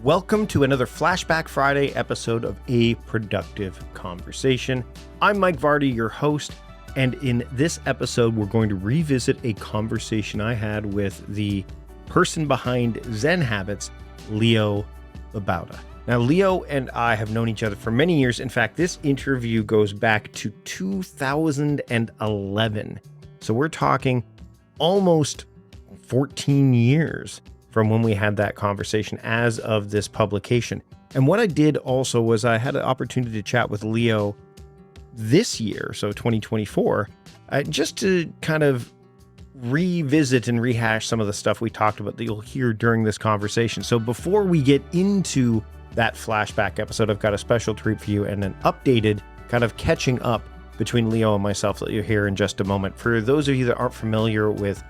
Welcome to another Flashback Friday episode of A Productive Conversation. I'm Mike Vardy, your host, and in this episode, we're going to revisit a conversation I had with the person behind Zen Habits, Leo Babauta. Now, Leo and I have known each other for many years. In fact, this interview goes back to 2011. So we're talking almost 14 years from when we had that conversation as of this publication. And what I did also was I had an opportunity to chat with Leo this year, so 2024, just to kind of revisit and rehash some of the stuff we talked about that you'll hear during this conversation. So before we get into that flashback episode, I've got a special treat for you and an updated kind of catching up between Leo and myself that you'll hear in just a moment. For those of you that aren't familiar with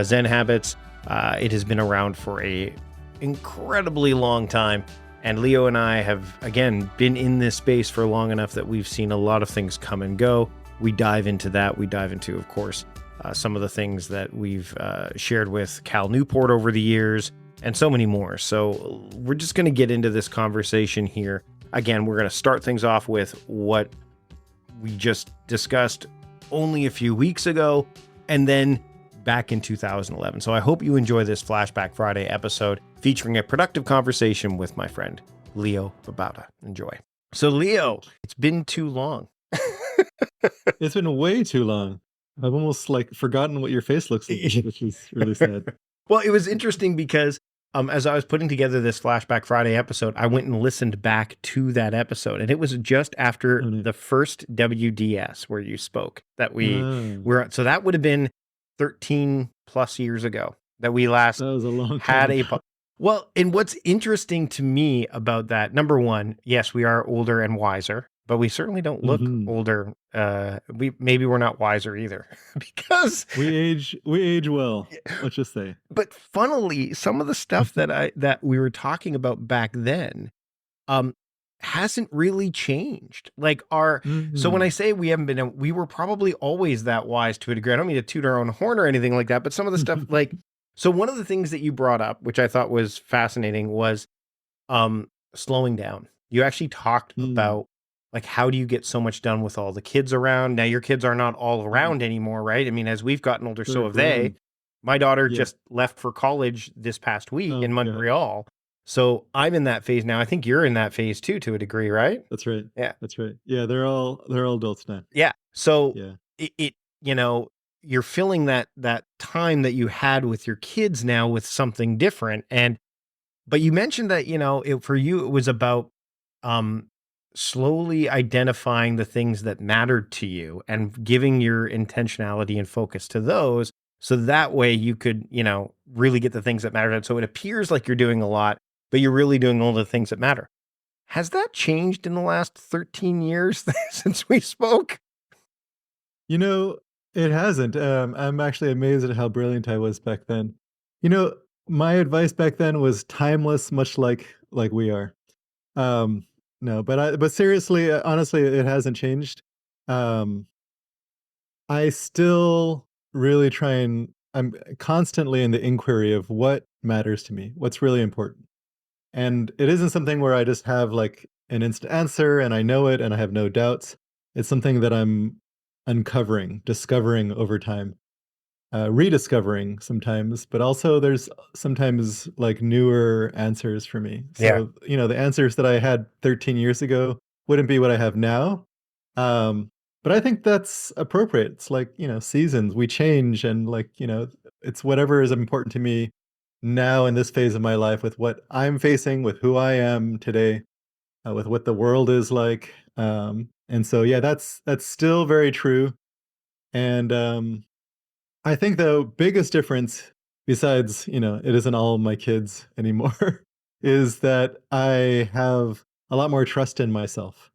Zen Habits, it has been around for a incredibly long time. And Leo and I have, again, been in this space for long enough that we've seen a lot of things come and go. We dive into that. We dive into, of course, some of the things that we've shared with Cal Newport over the years and so many more. So we're just going to get into this conversation here. Again, we're going to start things off with what we just discussed only a few weeks ago, and then back in 2011. So I hope you enjoy this Flashback Friday episode featuring a productive conversation with my friend, Leo Babauta. Enjoy. So Leo, it's been too long. It's been way too long. I've almost forgotten what your face looks like, which is really sad. Well, it was interesting because as I was putting together this Flashback Friday episode, I went and listened back to that episode, and it was just after the first WDS where you spoke that we were. So that would have been 13 plus years ago that we last That was a long had time. Well, and what's interesting to me about that, number one, yes, we are older and wiser, but we certainly don't look older. We're not wiser either because we age well, let's just say. But funnily, some of the stuff that we were talking about back then hasn't really changed. So when I say we haven't been, we were probably always that wise to a degree. I don't mean to toot our own horn or anything like that, but some of the stuff so one of the things that you brought up, which I thought was fascinating, was slowing down. You actually talked about how do you get so much done with all the kids around? Now your kids are not all around anymore, right? I mean, as we've gotten older, so have they. My daughter just left for college this past week in Montreal. Yeah. So I'm in that phase now. I think you're in that phase too, to a degree, right? That's right. Yeah. That's right. Yeah, they're all adults now. Yeah. So it you're filling that time that you had with your kids now with something different. But you mentioned that, for you, it was about slowly identifying the things that mattered to you and giving your intentionality and focus to those. So that way you could, really get the things that matter. So it appears like you're doing a lot, but you're really doing all the things that matter. Has that changed in the last 13 years since we spoke? It hasn't. I'm actually amazed at how brilliant I was back then. My advice back then was timeless, much like we are. No, but seriously, honestly, it hasn't changed. I still really I'm constantly in the inquiry of what matters to me, what's really important. And it isn't something where I just have an instant answer and I know it and I have no doubts. It's something that I'm uncovering, discovering over time, rediscovering sometimes, but also there's sometimes newer answers for me. So, the answers that I had 13 years ago wouldn't be what I have now. But I think that's appropriate. It's seasons, we change, and it's whatever is important to me now in this phase of my life with what I'm facing, with who I am today, with what the world is like. And so, that's still very true. And I think the biggest difference, besides, it isn't all my kids anymore, is that I have a lot more trust in myself.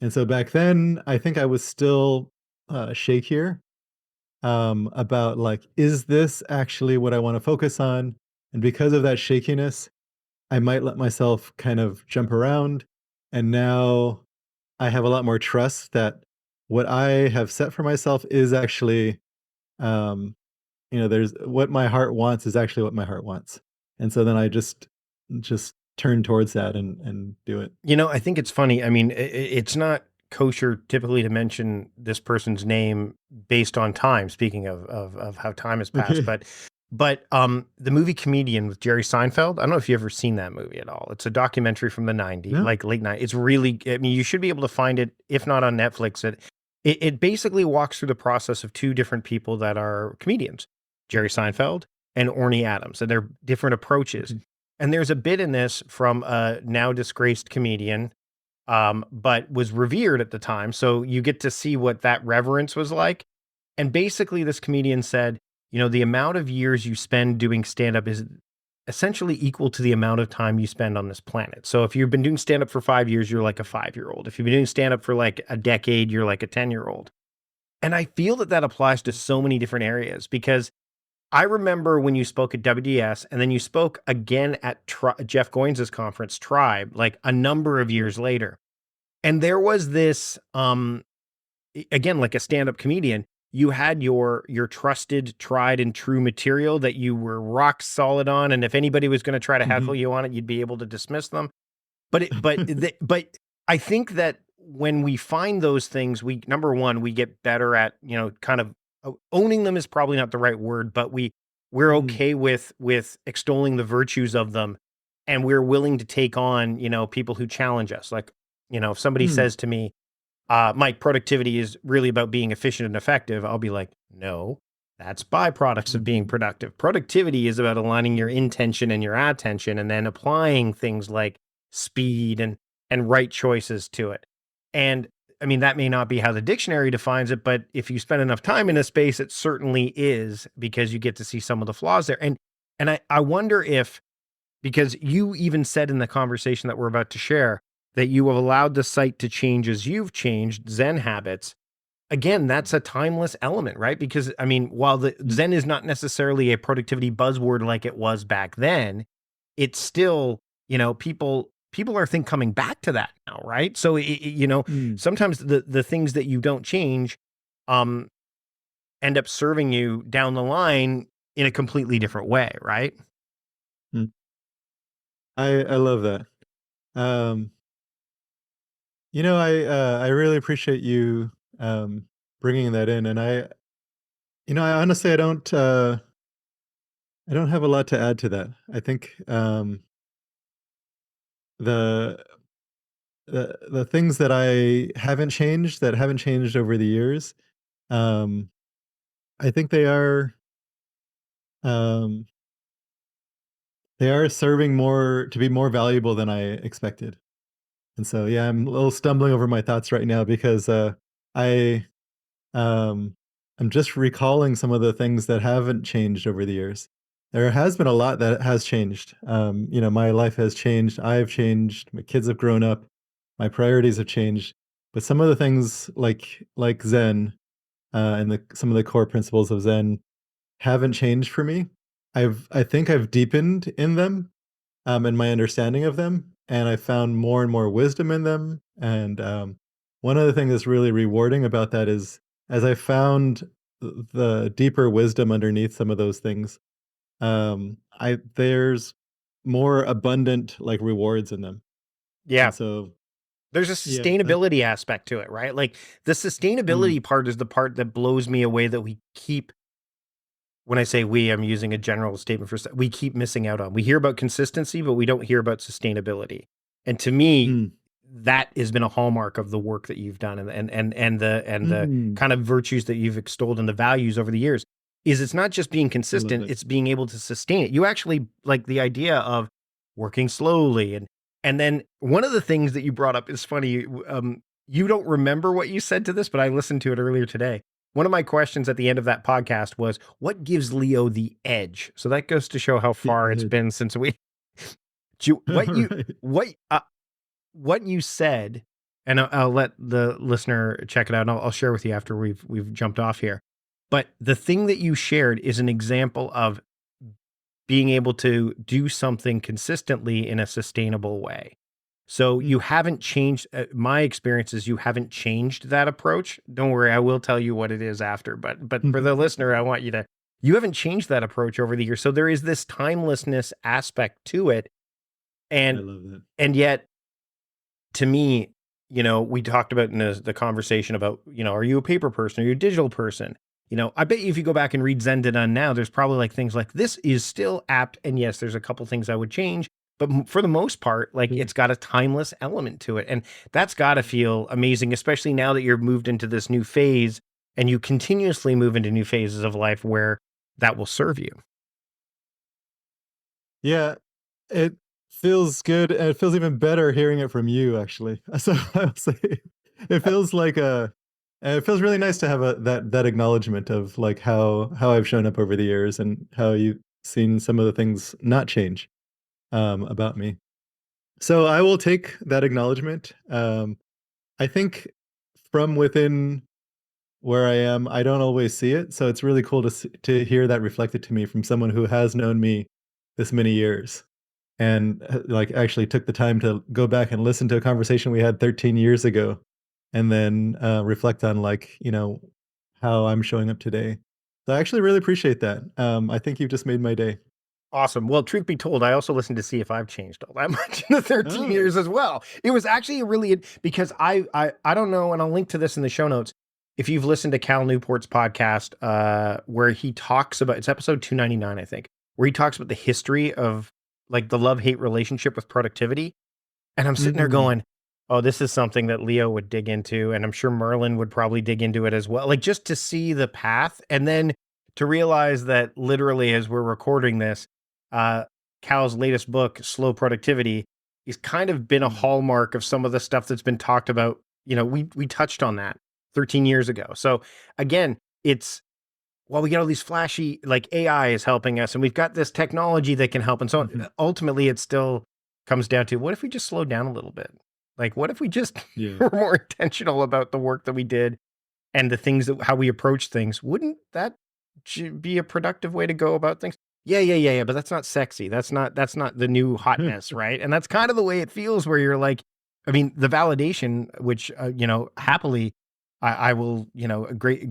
And so back then, I think I was still shakier about is this actually what I want to focus on? And because of that shakiness, I might let myself kind of jump around. And now I have a lot more trust that what I have set for myself is actually, there's what my heart wants is actually what my heart wants. And so then I just turn towards that and do it. I think it's funny. I mean, it's not kosher typically to mention this person's name based on time. Speaking of how time has passed, Okay. but the movie Comedian with Jerry Seinfeld. I don't know if you ever seen that movie at all. It's a documentary from the '90s, No. like late '90s. It's really. I mean, you should be able to find it if not on Netflix. It basically walks through the process of two different people that are comedians, Jerry Seinfeld and Orny Adams, and their different approaches. Okay. And there's a bit in this from a now disgraced comedian, but was revered at the time. So you get to see what that reverence was like. And basically, this comedian said, the amount of years you spend doing stand up is essentially equal to the amount of time you spend on this planet. So if you've been doing stand up for 5 years, you're like a 5-year-old. If you've been doing stand up for like a decade, you're like a 10-year-old. And I feel that that applies to so many different areas because I remember when you spoke at WDS and then you spoke again at Jeff Goins' conference, Tribe, like a number of years later. And there was this, again, like a stand-up comedian, you had your trusted, tried and true material that you were rock solid on. And if anybody was going to try to heckle you on it, you'd be able to dismiss them. But I think that when we find those things, number one, we get better at, kind of owning them is probably not the right word, but we're okay with extolling the virtues of them, and we're willing to take on, people who challenge us. Like, if somebody says to me, Mike, productivity is really about being efficient and effective, I'll be like, no, that's byproducts of being productive. Productivity is about aligning your intention and your attention and then applying things like speed and right choices to it. And I mean, that may not be how the dictionary defines it, but if you spend enough time in a space, it certainly is, because you get to see some of the flaws there. And I wonder if, because you even said in the conversation that we're about to share that you have allowed the site to change as you've changed, Zen Habits. Again, that's a timeless element, right? Because I mean, while the Zen is not necessarily a productivity buzzword like it was back then, it's still, people are coming back to that now, right? So sometimes the things that you don't change end up serving you down the line in a completely different way, right? Mm. I love that. Um, I really appreciate you bringing that in, and I honestly I don't have a lot to add to that. I think the the things that I haven't changed that haven't changed over the years, um, I think um, they are serving more to be more valuable than I expected. And so, yeah, I'm a little stumbling over my thoughts right now because I um, I'm just recalling some of the things that haven't changed over the years. There has been a lot that has changed. My life has changed. I've changed. My kids have grown up. My priorities have changed. But some of the things like Zen and some of the core principles of Zen haven't changed for me. I think I've deepened in them, in my understanding of them, and I found more and more wisdom in them. And one of the things that's really rewarding about that is as I found the deeper wisdom underneath some of those things, I there's more abundant like rewards in them. Yeah. And so, There's a yeah, that, sustainability aspect to it, right? Like the mm, sustainability part is the part that blows me away that we keep, when I say we, I'm using a general statement we keep missing out on. We hear about consistency, but we don't hear about sustainability. And to me, mm, that has been a hallmark of the work that you've done and the mm, kind of virtues that you've extolled and the values over the years. Is it's not just being I love consistent, that. it's being able to sustain it. You actually like the idea of working slowly and then one of the things that you brought up is funny. You don't remember what you said to this, but I listened to it earlier today. One of my questions at the end of that podcast was, what gives Leo the edge? So that goes to show how The far it's edge. been since we, All right. what you said, and I'll let the listener check it out, and I'll share with you after we've jumped off here. But the thing that you shared is an example of being able to do something consistently in a sustainable way. So Mm, you haven't changed. My experience is you haven't changed that approach. Don't worry, I will tell you what it is after. But for the listener, I want you haven't changed that approach over the years. So there is this timelessness aspect to it. I And love that. and yet, to me, we talked about in the conversation about, are you a paper person? Are you a digital person? I bet you if you go back and read Zen Done now, there's probably like things like this is still apt. And yes, there's a couple things I would change, but for the most part, like Yeah. it's got a timeless element to it. And that's got to feel amazing, especially now that you're moved into this new phase and you continuously move into new phases of life where that will serve you. Yeah, it feels good, and it feels even better hearing it from you, actually. So I'll say it feels like a it feels really nice to have that acknowledgement of like how I've shown up over the years and how you've seen some of the things not change about me. So I will take that acknowledgement. I think from within where I am, I don't always see it, so it's really cool to hear that reflected to me from someone who has known me this many years and like actually took the time to go back and listen to a conversation we had 13 years ago and then reflect on like how I'm showing up today. So I actually really appreciate that. I think you've just made my day. Awesome. Well, truth be told, I also listened to see if I've changed all that much in the 13 Oh. years as well. It was actually a really because I don't know, and I'll link to this in the show notes. If you've listened to Cal Newport's podcast, where he talks about it's episode 299, I think, where he talks about the history of like the love-hate relationship with productivity. And I'm sitting there Mm. going, oh, this is something that Leo would dig into, and I'm sure Merlin would probably dig into it as well. Like just to see the path and then to realize that literally as we're recording this, uh, Cal's latest book, Slow Productivity, has kind of been a Mm. hallmark of some of the stuff that's been talked about. We touched on that 13 years ago. So again, it's well, we get all these flashy, like AI is helping us, and we've got this technology that can help. And so Mhm. ultimately, it still comes down to what if we just slow down a little bit? Like, what if we just Yeah. were more intentional about the work that we did and the things that how we approach things? Wouldn't that be a productive way to go about things? Yeah. But that's not sexy. That's not the new hotness, right? And that's kind of the way it feels where you're like, I mean, the validation, which happily I will,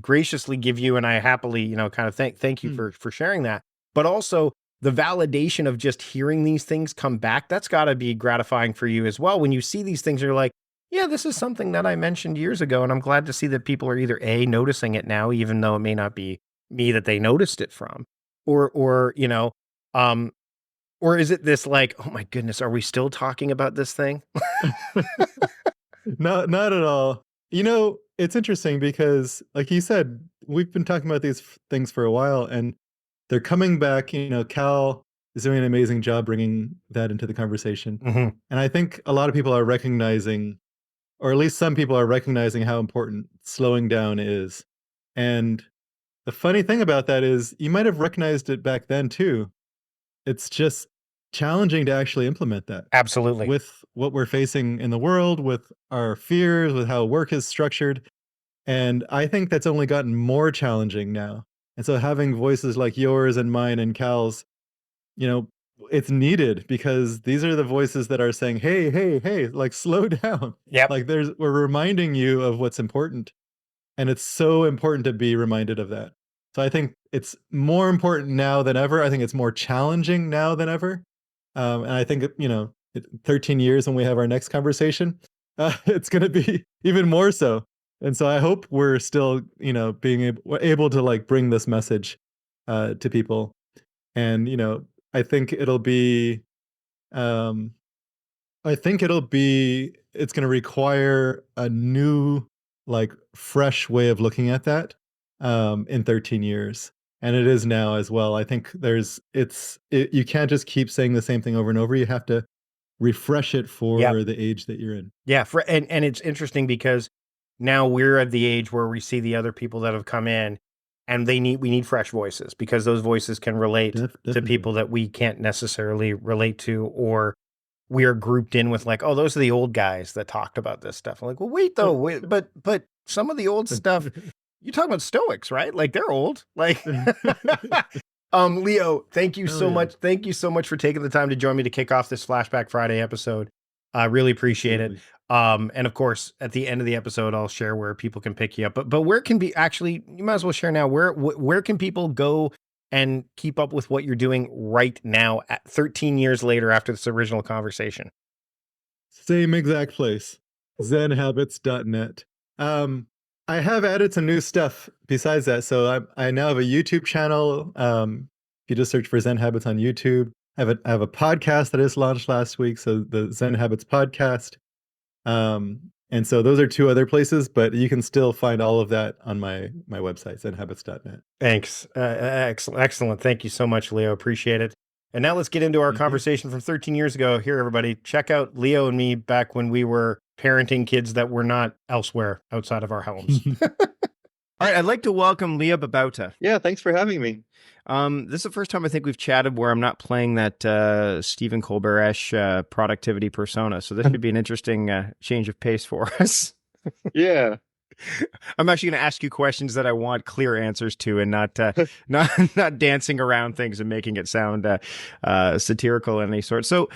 graciously give you, and I happily, kind of thank you Mm. for sharing that. But also the validation of just hearing these things come back, that's got to be gratifying for you as well. When you see these things, you're like, yeah, this is something that I mentioned years ago, and I'm glad to see that people are either A, noticing it now, even though it may not be me that they noticed it from, or um, or is it this like, oh my goodness, are we still talking about this thing? No, not at all. It's interesting because, like you said, we've been talking about these things for a while, and they're coming back. Cal is doing an amazing job bringing that into the conversation. Mhm. And I think a lot of people are recognizing, or at least some people are recognizing, how important slowing down is. And the funny thing about that is, you might have recognized it back then too. It's just challenging to actually implement that Absolutely. with what we're facing in the world, with our fears, with how work is structured. And I think that's only gotten more challenging now. And so having voices like yours and mine and Cal's, you know, it's needed because these are the voices that are saying, "Hey, hey, hey, like slow down." Yep. Like we're reminding you of what's important. And it's so important to be reminded of that. So I think it's more important now than ever. I think it's more challenging now than ever. And I think, 13 years when we have our next conversation, it's going to be even more so. And so I hope we're still, being able to like bring this message to people. And, I think it'll be, um, it's gonna require a new, like, fresh way of looking at that, in 13 years, and it is now as well. I think you can't just keep saying the same thing over and over, you have to refresh it Yep. for the age that you're in. Yeah, and it's interesting because now we're at the age where we see the other people that have come in, and we need fresh voices because those voices can relate to Definitely. people that we can't necessarily relate to, or we are grouped in with like, oh, those are the old guys that talked about this stuff. I'm like, well, wait though, but some of the old stuff, you're talking about Stoics, right? Like they're old. Like Leo, thank you Hell so yeah. much. Thank you so much for taking the time to join me to kick off this Flashback Friday episode. I really appreciate it. Absolutely. And of course, at the end of the episode, I'll share where people can pick you up. But where can be actually, you might as well share now. Where can people go and keep up with what you're doing right now at 13 years later after this original conversation? Same exact place, zenhabits.net. I have added some new stuff besides that. So I now have a YouTube channel. If you just search for Zen Habits on YouTube, I have a podcast that I just launched last week. So the Zen Habits podcast. And so those are two other places, but you can still find all of that on my website, zenhabits.net. Thanks. Excellent. Excellent. Thank you so much, Leo. Appreciate it. And now let's get into our Thank you. conversation from 13 years ago. Here, everybody, check out Leo and me back when we were parenting kids that were not elsewhere outside of our homes. All right, I'd like to welcome Leo Babauta. Yeah, thanks for having me. This is the first time I think we've chatted where I'm not playing that Stephen Colbert-esque productivity persona. So this should be an interesting change of pace for us. Yeah. I'm actually going to ask you questions that I want clear answers to, and not dancing around things and making it sound satirical in any sort. So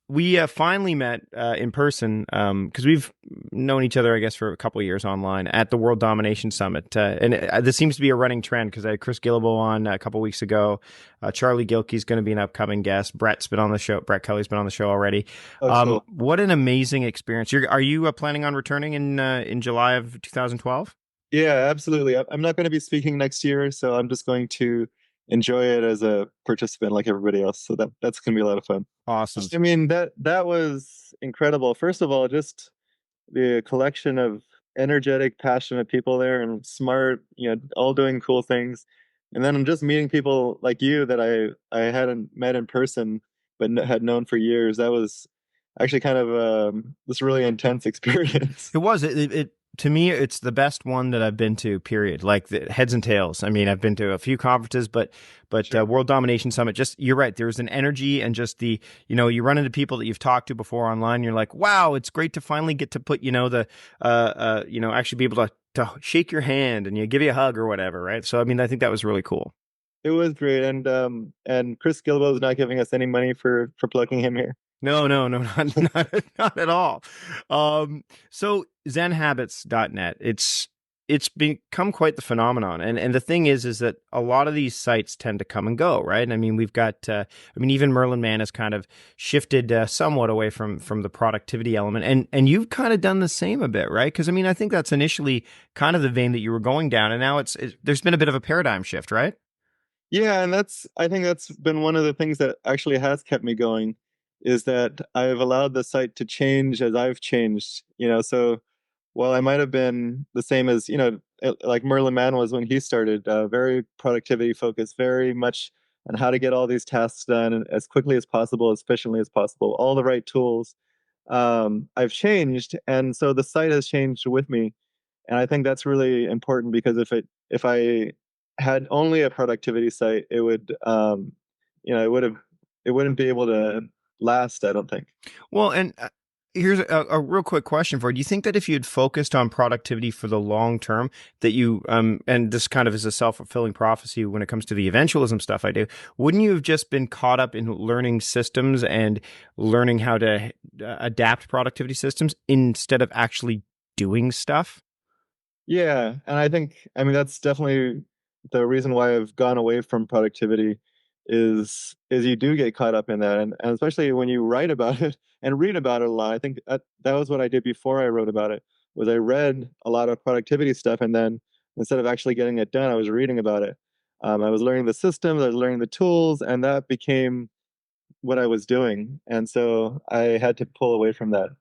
we finally met in person because we've known each other, I guess, for a couple of years online at the World Domination Summit. And this seems to be a running trend because I had Chris Gillibo on a couple of weeks ago. Charlie Gilkey's going to be an upcoming guest. Brett's been on the show. Brett Kelly's been on the show already. Cool. What an amazing experience. Are you planning on returning in July of 2012? Yeah, absolutely. I'm not going to be speaking next year, so I'm just going to enjoy it as a participant like everybody else. So that's going to be a lot of fun. Awesome. I mean, that was incredible. First of all, just the collection of energetic, passionate people there and smart, all doing cool things. And then I'm just meeting people like you that I hadn't met in person, but had known for years. That was actually kind of this really intense experience. It was. It to me, it's the best one that I've been to, period. Like the heads and tails. I mean, I've been to a few conferences, but Sure. World Domination Summit, just, you're right. There's an energy and just you run into people that you've talked to before online. You're like, wow, it's great to finally get to put, actually be able to shake your hand and give you a hug or whatever. Right. So, I mean, I think that was really cool. It was great. And Chris Gilbo is not giving us any money for plugging him here. No, not at all. So zenhabits.net, it's become quite the phenomenon. And the thing is that a lot of these sites tend to come and go, right? I mean, we've got, even Merlin Mann has kind of shifted somewhat away from the productivity element. And you've kind of done the same a bit, right? Because, I think that's initially kind of the vein that you were going down. And now there's been a bit of a paradigm shift, right? Yeah, and I think that's been one of the things that actually has kept me going, is that I've allowed the site to change as I've changed. So while I might have been the same as, like Merlin Mann was when he started, very productivity focused, very much on how to get all these tasks done as quickly as possible, as efficiently as possible, all the right tools. I've changed, and so the site has changed with me. And I think that's really important because if I had only a productivity site, it would it wouldn't be able to last, I don't think. Well, and here's a real quick question for you. Do you think that if you had focused on productivity for the long term, that you, and this kind of is a self-fulfilling prophecy when it comes to the eventualism stuff I do, wouldn't you have just been caught up in learning systems and learning how to adapt productivity systems instead of actually doing stuff? Yeah, and that's definitely the reason why I've gone away from productivity is you do get caught up in that, and especially when you write about it and read about it a lot. I think that was what I did before I wrote about it, was I read a lot of productivity stuff, and then instead of actually getting it done, I was reading about it. I was learning the systems, I was learning the tools, and that became what I was doing, and so I had to pull away from that.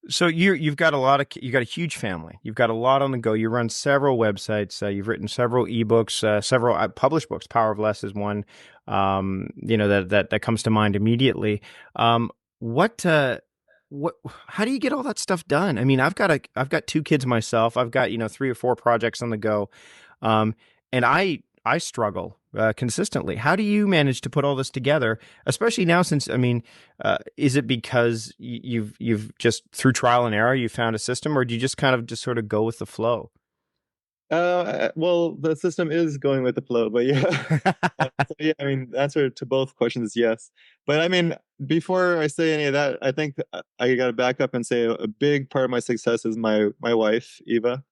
So you've got you've got a huge family. You've got a lot on the go. You run several websites. You've written several ebooks, several published books. Power of Less is one. That comes to mind immediately. What what? How do you get all that stuff done? I've got two kids myself. I've got 3 or 4 projects on the go, and I struggle consistently. How do you manage to put all this together, especially now since, is it because you've just through trial and error, you found a system, or do you just kind of just sort of go with the flow? Well, the system is going with the flow, but yeah. So yeah, the answer to both questions is yes. But before I say any of that, I think I got to back up and say a big part of my success is my wife, Eva.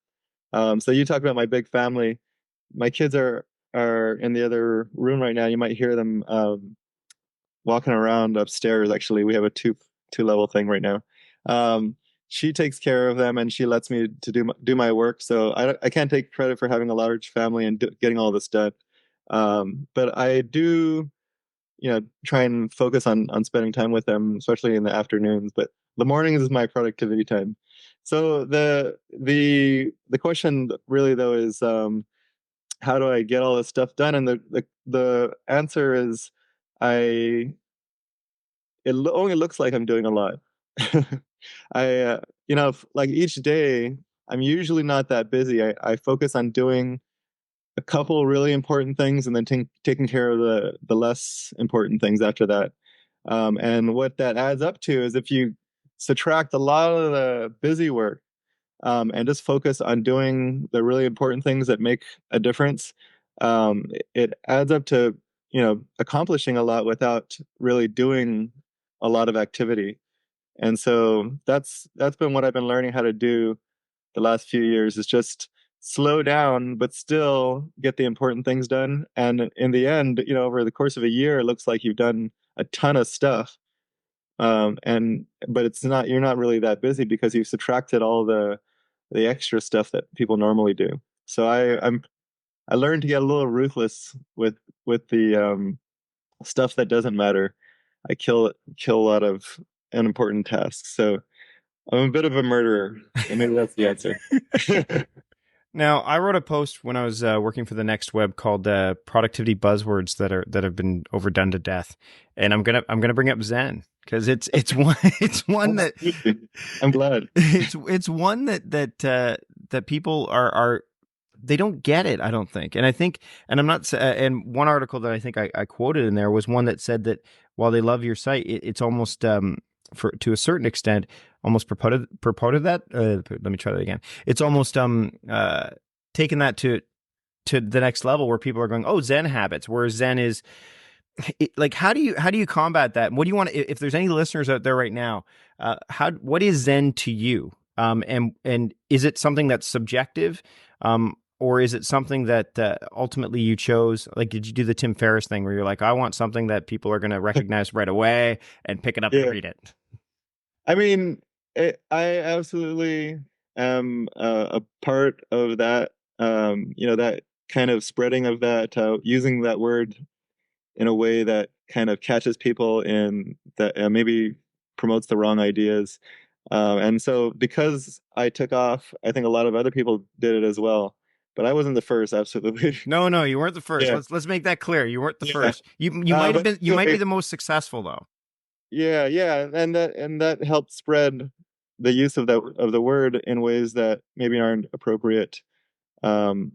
So you talk about my big family. My kids are are in the other room right now. You might hear them walking around upstairs. Actually, we have a two level thing right now. Um, she takes care of them and she lets me to do my work. So I can't take credit for having a large family and getting all this done. But I do, try and focus on spending time with them, especially in the afternoons. But the mornings is my productivity time. So the question really though is, how do I get all this stuff done? And the answer is, I only looks like I'm doing a lot. Like each day, I'm usually not that busy. I focus on doing a couple really important things and then taking care of the less important things after that. And what that adds up to is if you subtract a lot of the busy work, and just focus on doing the really important things that make a difference, it adds up to, accomplishing a lot without really doing a lot of activity. And so that's been what I've been learning how to do the last few years, is just slow down but still get the important things done. And in the end, over the course of a year, it looks like you've done a ton of stuff. And but it's not, you're not really that busy because you've subtracted all the extra stuff that people normally do. So I learned to get a little ruthless with the stuff that doesn't matter. I kill a lot of unimportant tasks. So I'm a bit of a murderer. And maybe that's the answer. Now, I wrote a post when I was working for the Next Web called "Productivity Buzzwords that have been overdone to death," and I'm gonna bring up Zen because it's one it's one that I'm glad. it's one that people are they don't get it, I don't think. And I think, and I'm not, and one article that I think I quoted in there was one that said that while they love your site, it's almost, for to a certain extent, almost purported that, let me try that again. It's almost, taken that to the next level where people are going, oh, Zen habits, where Zen is, like, how do you combat that? What do you want if there's any listeners out there right now, what is Zen to you? And is it something that's subjective? Or is it something that ultimately you chose? Like, did you do the Tim Ferriss thing where you're like, I want something that people are going to recognize right away and pick it up and Yeah. read it? I mean, I absolutely am a part of that. That kind of spreading of that, using that word in a way that kind of catches people in that, maybe promotes the wrong ideas. And so because I took off, I think a lot of other people did it as well. But I wasn't the first, absolutely. No, you weren't the first. Yeah, Let's make that clear. You weren't the yeah. first. You might have But been. You might be the most successful though. yeah, yeah, and that helped spread the use of the word in ways that maybe aren't appropriate. Um,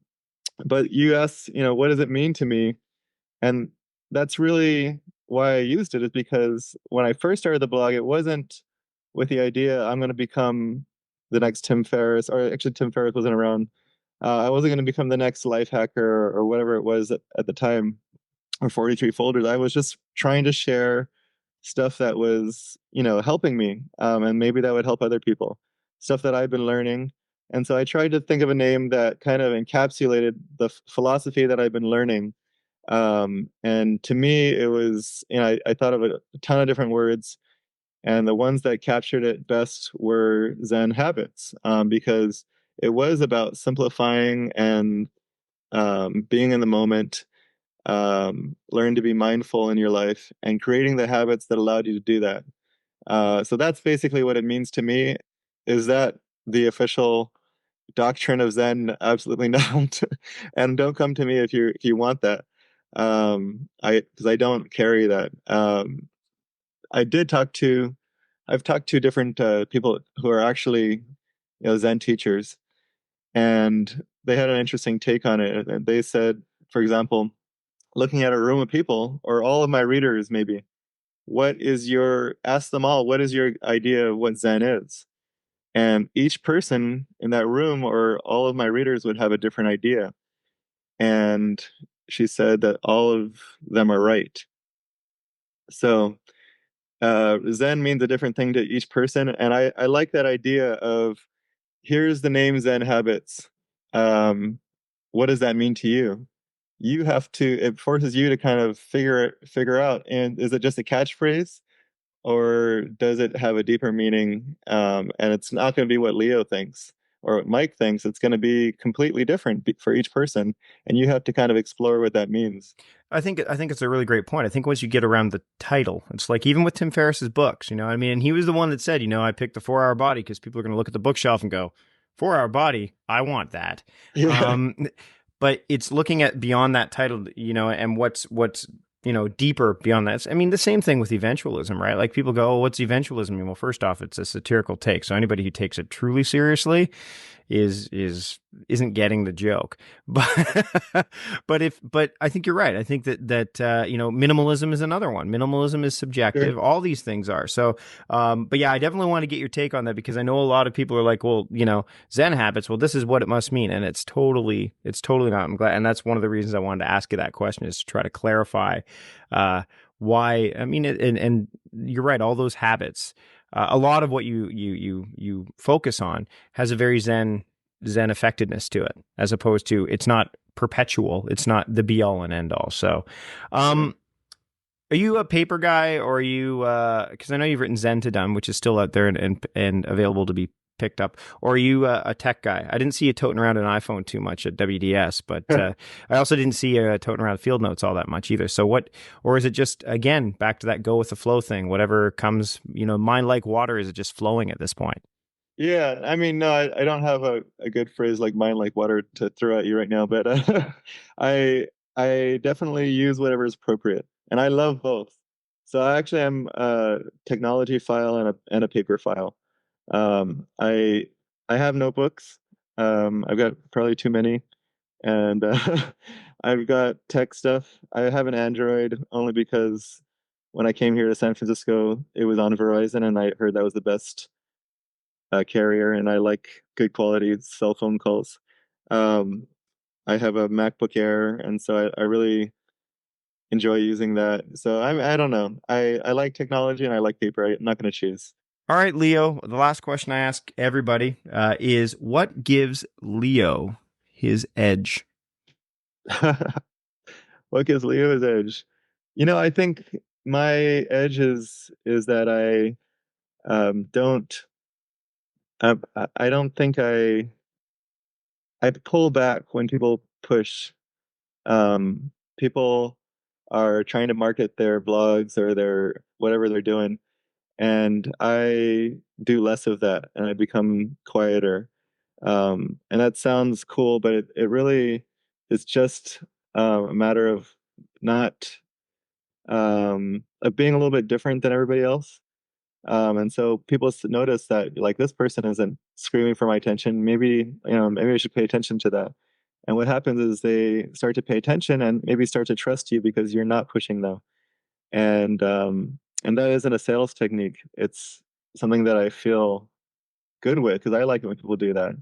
but you asked, what does it mean to me? And that's really why I used it, is because when I first started the blog, it wasn't with the idea I'm going to become the next Tim Ferriss, or actually Tim Ferriss wasn't around. I wasn't going to become the next life hacker or whatever it was at the time, or 43 folders. I was just trying to share stuff that was, helping me, and maybe that would help other people. Stuff that I've been learning. And so I tried to think of a name that kind of encapsulated the philosophy that I've been learning. And to me, it was, I thought of a ton of different words, and the ones that captured it best were Zen habits, because it was about simplifying and, being in the moment, learn to be mindful in your life and creating the habits that allowed you to do that. So that's basically what it means to me. Is that the official doctrine of Zen? Absolutely not. And don't come to me if you want that. Because I don't carry that. I did talk to I've talked to different people who are actually, Zen teachers, and they had an interesting take on it. And they said, for example, looking at a room of people, or all of my readers maybe, ask them all, what is your idea of what Zen is? And each person in that room, or all of my readers, would have a different idea. And she said that all of them are right. So Zen means a different thing to each person. And I like that idea of, here's the name Zen Habits. What does that mean to you? it forces you to kind of figure out, and is it just a catchphrase, or does it have a deeper meaning? And it's not going to be what Leo thinks or what Mike thinks. It's going to be completely different for each person, and you have to kind of explore what that means. I think it's a really great point. I think once you get around the title, it's like even with Tim Ferriss's books, you know, I mean, and he was the one that said, you know, I picked the 4 Hour Body because people are going to look at the bookshelf and go, 4 Hour Body, I want that. Yeah. But it's looking at beyond that title, you know, and what's you know, deeper beyond that. I mean, the same thing with eventualism, right? Like people go, oh, what's eventualism? I mean, well, first off, it's a satirical take. So anybody who takes it truly seriously isn't getting the joke. But but I think you're right. I think that you know, minimalism is another one. Minimalism is subjective. Sure. All these things are. So but yeah, I definitely want to get your take on that, because I know a lot of people are like, well, you know, Zen habits, well, this is what it must mean, and it's totally not. I'm glad, and that's one of the reasons I wanted to ask you that question, is to try to clarify why. I mean, and you're right, all those habits, a lot of what you focus on has a very zen affectedness to it, as opposed to, it's not perpetual, it's not the be all and end all. So Sure. are you a paper guy, or are you because I know you've written Zen to Done, which is still out there and available to be picked up, or are you a tech guy? I didn't see you toting around an iPhone too much at WDS, but I also didn't see you toting around Field Notes all that much either. So what, or is it just, again, back to that go with the flow thing, whatever comes, you know, mind like water, is it just flowing at this point? Yeah, I mean, no, I don't have a good phrase like "mind like water" to throw at you right now, but I I definitely use whatever is appropriate, and I love both. So I actually am a technology file and a paper file. I have notebooks. I've got probably too many, and I've got tech stuff. I have an Android only because when I came here to San Francisco, it was on Verizon, and I heard that was the best carrier, and I like good quality cell phone calls. Um, I have a MacBook Air, and so I really enjoy using that. So I don't know. I like technology and I like paper. I'm not going to choose. All right, Leo, the last question I ask everybody is, what gives Leo his edge? What gives Leo his edge? You know, I think my edge is that don't I don't think I pull back when people push. People are trying to market their blogs or their whatever they're doing, and I do less of that, and I become quieter. And that sounds cool, but it really is just a matter of not of being a little bit different than everybody else. And so people notice that, like, this person isn't screaming for my attention. Maybe, maybe I should pay attention to that. And what happens is they start to pay attention and maybe start to trust you because you're not pushing them. And that isn't a sales technique. It's something that I feel good with because I like it when people do that.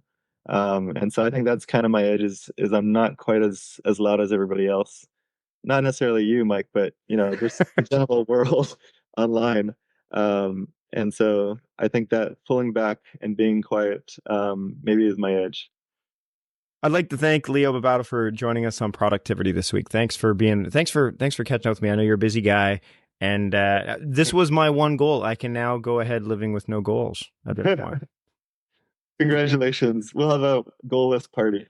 And so I think that's kind of my edge is I'm not quite as loud as everybody else. Not necessarily you, Mike, but just the general world online. And so I think that pulling back and being quiet maybe is my edge. I'd like to thank Leo Babauta for joining us on Productivity this week. Thanks for catching up with me. I know you're a busy guy, and this was my one goal. I can now go ahead living with no goals at this point. Congratulations. We'll have a goalless party.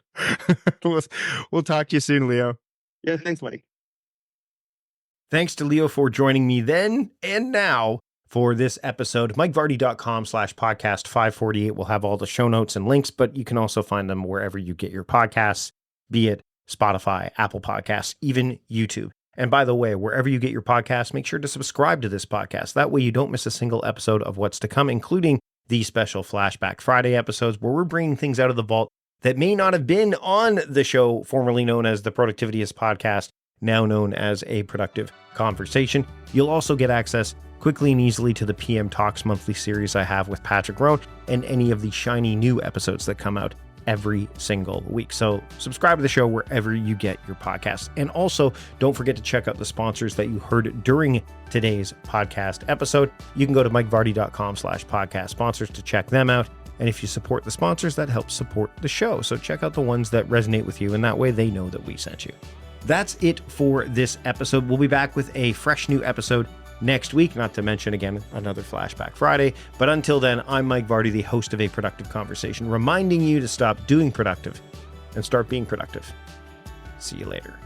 We'll talk to you soon, Leo. Yeah, thanks, Mike. Thanks to Leo for joining me then and now for this episode. MikeVardy.com/podcast 548 will have all the show notes and links, but you can also find them wherever you get your podcasts, be it Spotify, Apple Podcasts, even YouTube. And by the way, wherever you get your podcasts, make sure to subscribe to this podcast. That way you don't miss a single episode of what's to come, including these special Flashback Friday episodes where we're bringing things out of the vault that may not have been on the show formerly known as the Productivityist Podcast, now known as A Productive Conversation. You'll also get access quickly and easily to the PM Talks monthly series I have with Patrick Roan and any of the shiny new episodes that come out every single week. So subscribe to the show wherever you get your podcasts. And also don't forget to check out the sponsors that you heard during today's podcast episode. You can go to MikeVardy.com/podcast sponsors to check them out. And if you support the sponsors, that helps support the show. So check out the ones that resonate with you, and that way they know that we sent you. That's it for this episode. We'll be back with a fresh new episode next week, not to mention, again, another Flashback Friday. But until then, I'm Mike Vardy, the host of A Productive Conversation, reminding you to stop doing productive and start being productive. See you later.